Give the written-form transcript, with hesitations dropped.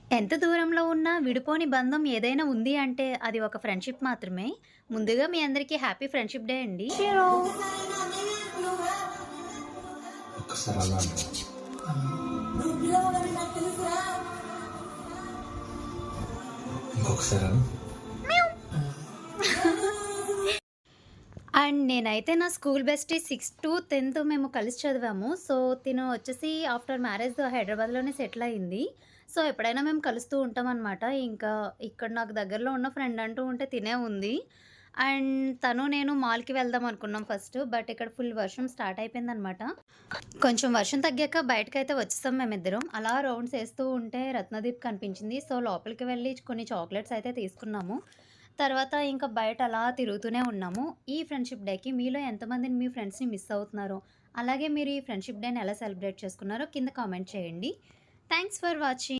ఎంత దూరంలో ఉన్నా విడిపోని బంధం ఏదైనా ఉంది అంటే అది ఒక ఫ్రెండ్‌షిప్ మాత్రమే. ముందుగా మీ అందరికీ హ్యాపీ ఫ్రెండ్‌షిప్ డే అండి. షీరో ఒక్కసారి అలా అంటావా? ఇంకొకసారి అను. అండ్ నేనైతే నా స్కూల్ బెస్టీ 6-10 మేము కలిసి చదివాము. సో, తిను వచ్చేసి ఆఫ్టర్ మ్యారేజ్ హైదరాబాద్‌లోనే సెటిల్ అయింది. సో, ఎప్పుడైనా మేము కలుస్తూ ఉంటామనమాట. ఇంకా ఇక్కడ నాకు దగ్గరలో ఉన్న ఫ్రెండ్ అంటూ ఉంటే తినే ఉంది. అండ్ తను నేను మాల్‌కి వెళ్దాం అనుకున్నాం ఫస్ట్. బట్ ఇక్కడ ఫుల్ వర్షం స్టార్ట్ అయిపోయిందనమాట. కొంచెం వర్షం తగ్గాక బయటకైతే వచ్చేసాం మేమిద్దరం. అలా రౌండ్స్ ఏస్తూ ఉంటే రత్నదీప్ కనిపించింది. సో, లోపలికి వెళ్ళి కొన్ని చాక్లెట్స్ అయితే తీసుకున్నాము. తర్వాత ఇంకా బయట అలా తిరుగుతూనే ఉన్నాము. ఈ ఫ్రెండ్‌షిప్ డేకి మీలో ఎంతమందిని మీ ఫ్రెండ్స్‌ని మిస్ అవుతున్నారో, అలాగే మీరు ఈ ఫ్రెండ్‌షిప్ డేని ఎలా సెలబ్రేట్ చేసుకున్నారో కింద కామెంట్ చేయండి. Thanks for watching.